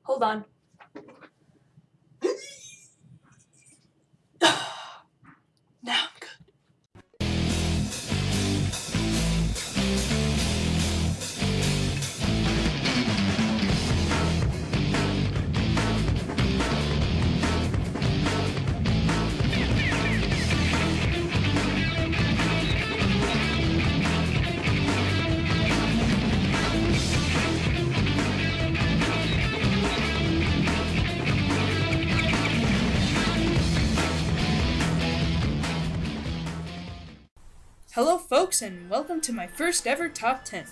Hold on. Now I'm good. Hello folks, and welcome to my first ever top 10.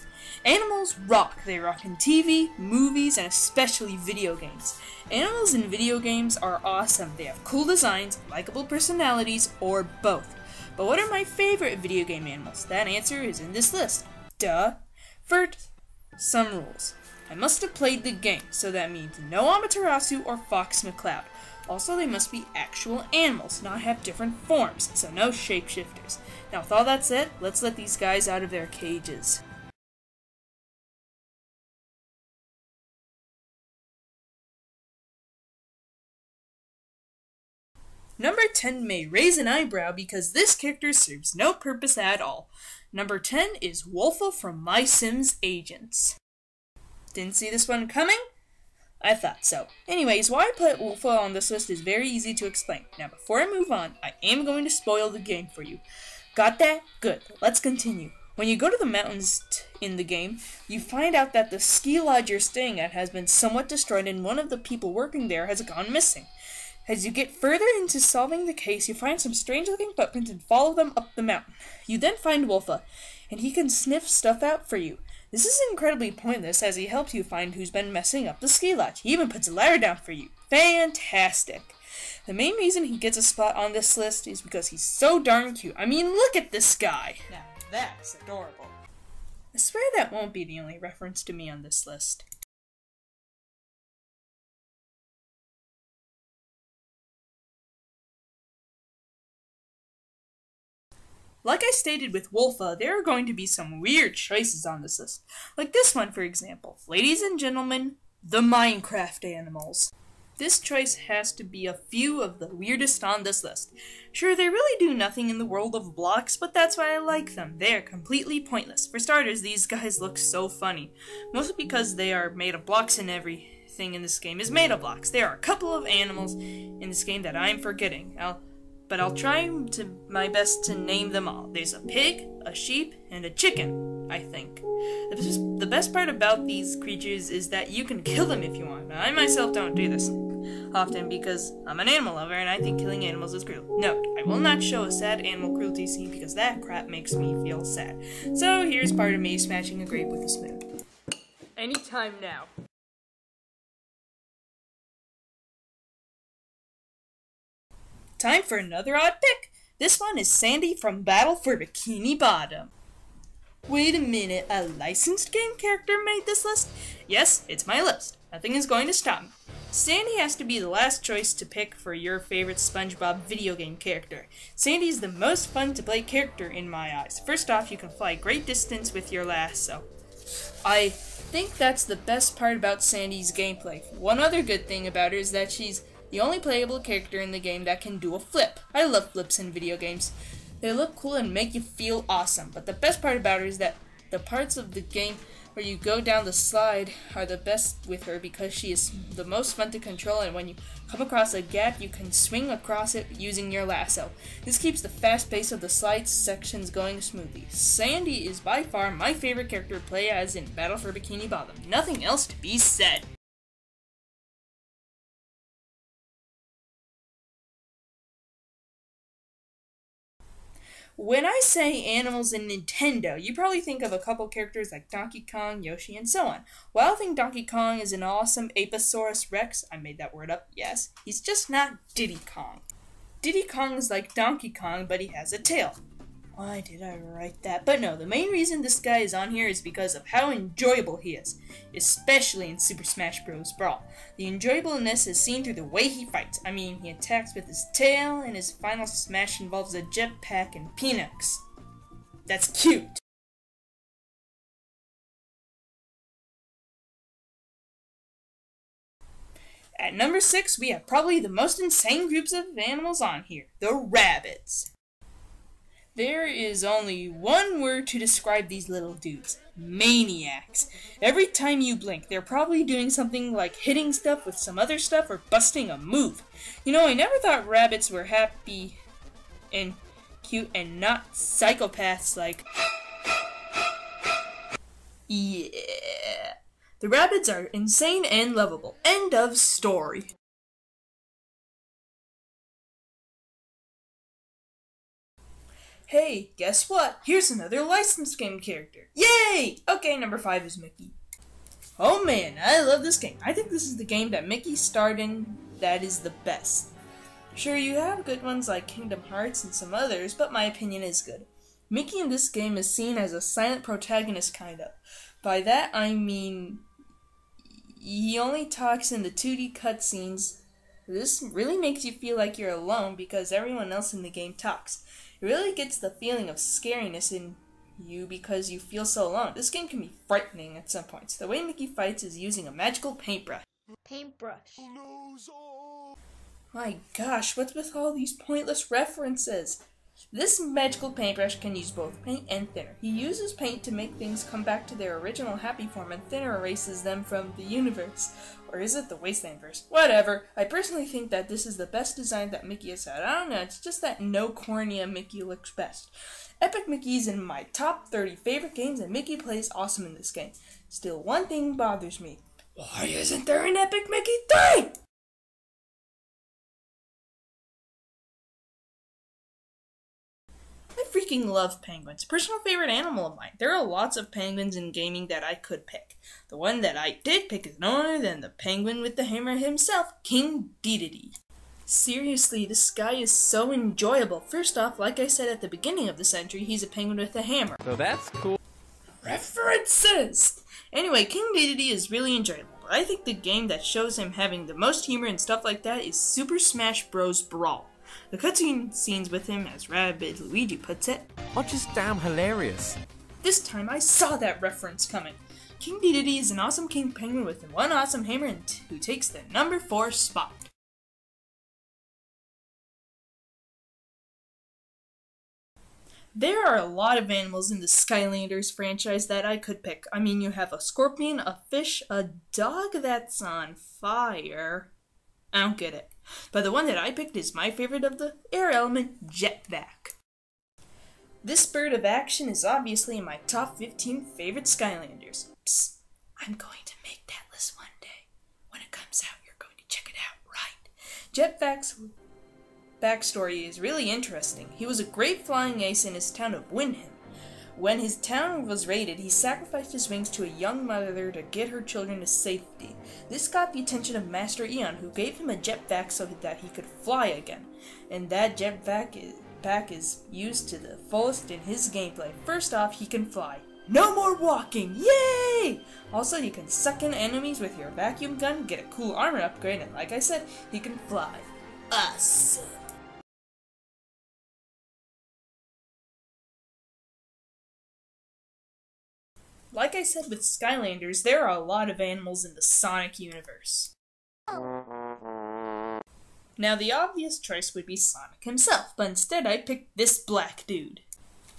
Animals rock. They rock in TV, movies, and especially video games. Animals in video games are awesome. They have cool designs, likable personalities, or both. But what are my favorite video game animals? That answer is in this list. Duh. First, some rules. I must have played the game, so that means no Amaterasu or Fox McCloud. Also, they must be actual animals, not have different forms, so no shapeshifters. Now, with all that said, let's let these guys out of their cages. Number 10 may raise an eyebrow because this character serves no purpose at all. Number 10 is Wolfax from My Sims Agents. Didn't see this one coming? I thought so. Anyways, why I put Wolfax on this list is very easy to explain. Now, before I move on, I am going to spoil the game for you. Got that? Good. Let's continue. When you go to the mountains in the game, you find out that the ski lodge you're staying at has been somewhat destroyed and one of the people working there has gone missing. As you get further into solving the case, you find some strange-looking footprints and follow them up the mountain. You then find Wolfax, and he can sniff stuff out for you. This is incredibly pointless as he helps you find who's been messing up the ski lodge. He even puts a ladder down for you. Fantastic! The main reason he gets a spot on this list is because he's so darn cute. I mean, look at this guy! Now, that's adorable. I swear that won't be the only reference to me on this list. Like I stated with Wolfax, there are going to be some weird choices on this list. Like this one, for example. Ladies and gentlemen, the Minecraft animals. This choice has to be a few of the weirdest on this list. Sure, they really do nothing in the world of blocks, but that's why I like them. They are completely pointless. For starters, these guys look so funny. Mostly because they are made of blocks and everything in this game is made of blocks. There are a couple of animals in this game that I'm forgetting. But I'll try my best to name them all. There's a pig, a sheep, and a chicken, I think. The best part about these creatures is that you can kill them if you want. I myself don't do this often because I'm an animal lover and I think killing animals is cruel. Note, I will not show a sad animal cruelty scene because that crap makes me feel sad. So here's part of me smashing a grape with a spoon. Anytime now. Time for another odd pick. This one is Sandy from Battle for Bikini Bottom. Wait a minute, a licensed game character made this list? Yes, it's my list. Nothing is going to stop me. Sandy has to be the last choice to pick for your favorite SpongeBob video game character. Sandy is the most fun to play character in my eyes. First off, you can fly great distance with your lasso. I think that's the best part about Sandy's gameplay. One other good thing about her is that she's the only playable character in the game that can do a flip. I love flips in video games. They look cool and make you feel awesome, but the best part about her is that the parts of the game where you go down the slide are the best with her because she is the most fun to control, and when you come across a gap, you can swing across it using your lasso. This keeps the fast pace of the slide sections going smoothly. Sandy is by far my favorite character to play as in Battle for Bikini Bottom. Nothing else to be said. When I say animals in Nintendo, you probably think of a couple characters like Donkey Kong, Yoshi, and so on. While I think Donkey Kong is an awesome Aposaurus Rex, I made that word up, yes, he's just not Diddy Kong. Diddy Kong is like Donkey Kong, but he has a tail. Why did I write that? But no, the main reason this guy is on here is because of how enjoyable he is, especially in Super Smash Bros. Brawl. The enjoyableness is seen through the way he fights. I mean, he attacks with his tail, and his final smash involves a jetpack and peanuts. That's cute. At number 6, we have probably the most insane groups of animals on here, the rabbits. There is only one word to describe these little dudes. Maniacs. Every time you blink, they're probably doing something like hitting stuff with some other stuff or busting a move. You know, I never thought rabbits were happy and cute and not psychopaths like... Yeah. The rabbits are insane and lovable. End of story. Hey, guess what? Here's another licensed game character. Yay! Okay, number 5 is Mickey. Oh man, I love this game. I think this is the game that Mickey starred in that is the best. Sure, you have good ones like Kingdom Hearts and some others, but my opinion is good. Mickey in this game is seen as a silent protagonist, kind of. By that, I mean he only talks in the 2D cutscenes. This really makes you feel like you're alone because everyone else in the game talks. It really gets the feeling of scariness in you because you feel so alone. This game can be frightening at some points. The way Mickey fights is using a magical paintbrush. My gosh, what's with all these pointless references? This magical paintbrush can use both paint and thinner. He uses paint to make things come back to their original happy form, and thinner erases them from the universe. Or is it the Wastelandverse? Whatever. I personally think that this is the best design that Mickey has had. I don't know, it's just that no cornea Mickey looks best. Epic Mickey's in my top 30 favorite games, and Mickey plays awesome in this game. Still, one thing bothers me. Why isn't there an Epic Mickey 3? I freaking love penguins. Personal favorite animal of mine. There are lots of penguins in gaming that I could pick. The one that I did pick is none other than the penguin with the hammer himself, King Diddy. Seriously, this guy is so enjoyable. First off, like I said at the beginning of the century, he's a penguin with a hammer. So that's cool. References! Anyway, King Diddy is really enjoyable. But I think the game that shows him having the most humor and stuff like that is Super Smash Bros. Brawl. The cutscene scenes with him, as Rabbit Luigi puts it, are just damn hilarious. This time I saw that reference coming. King Diddy is an awesome king penguin with one awesome hammer and who takes the number 4 spot. There are a lot of animals in the Skylanders franchise that I could pick. I mean, you have a scorpion, a fish, a dog that's on fire. I don't get it. But the one that I picked is my favorite of the air element, Jetpack. This bird of action is obviously in my top 15 favorite Skylanders. Psst, I'm going to make that list one day. When it comes out, you're going to check it out, right? Jetpack's backstory is really interesting. He was a great flying ace in his town of Windham. When his town was raided, he sacrificed his wings to a young mother to get her children to safety. This got the attention of Master Eon, who gave him a jetpack so that he could fly again. And that jetpack is used to the fullest in his gameplay. First off, he can fly. No more walking! Yay! Also, you can suck in enemies with your vacuum gun, get a cool armor upgrade, and like I said, he can fly. Awesome! Like I said with Skylanders, there are a lot of animals in the Sonic universe. Now the obvious choice would be Sonic himself, but instead I picked this black dude.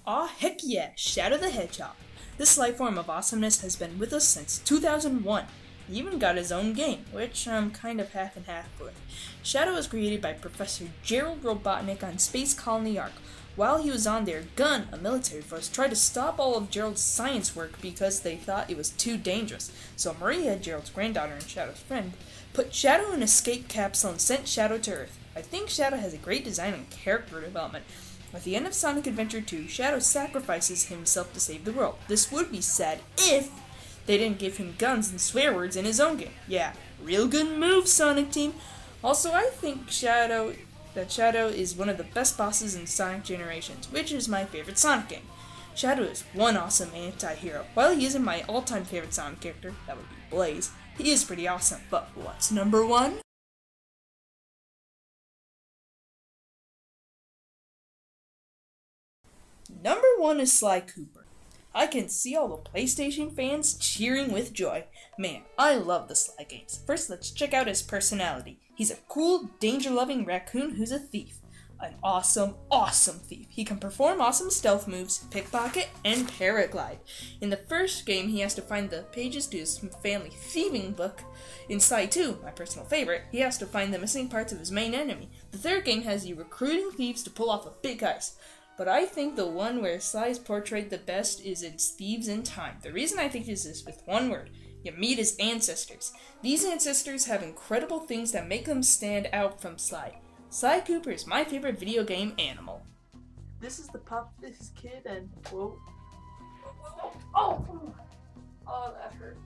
Aw heck yeah, Shadow the Hedgehog. This life form of awesomeness has been with us since 2001. He even got his own game, which I'm kind of half and half with. Shadow was created by Professor Gerald Robotnik on Space Colony Ark. While he was on there, Gun, a military force, tried to stop all of Gerald's science work because they thought it was too dangerous. So Maria, Gerald's granddaughter and Shadow's friend, put Shadow in an escape capsule and sent Shadow to Earth. I think Shadow has a great design and character development. At the end of Sonic Adventure 2, Shadow sacrifices himself to save the world. This would be sad if they didn't give him guns and swear words in his own game. Yeah, real good move, Sonic Team. Also, I think Shadow is one of the best bosses in Sonic Generations, which is my favorite Sonic game. Shadow is one awesome anti-hero. While he isn't my all-time favorite Sonic character, that would be Blaze, he is pretty awesome. But what's number 1? Number 1 is Sly Cooper. I can see all the PlayStation fans cheering with joy. Man, I love the Sly games. First, let's check out his personality. He's a cool, danger-loving raccoon who's a thief. An awesome thief. He can perform awesome stealth moves, pickpocket, and paraglide. In the first game, he has to find the pages to his family thieving book. In Sly 2, my personal favorite, he has to find the missing parts of his main enemy. The third game has you recruiting thieves to pull off a big heist. But I think the one where Sly is portrayed the best is in Thieves in Time. The reason I think this is with one word. You meet his ancestors. These ancestors have incredible things that make them stand out from Sly. Sly Cooper is my favorite video game animal. This is the Pop-Fizz kid and whoa. Oh, that hurt.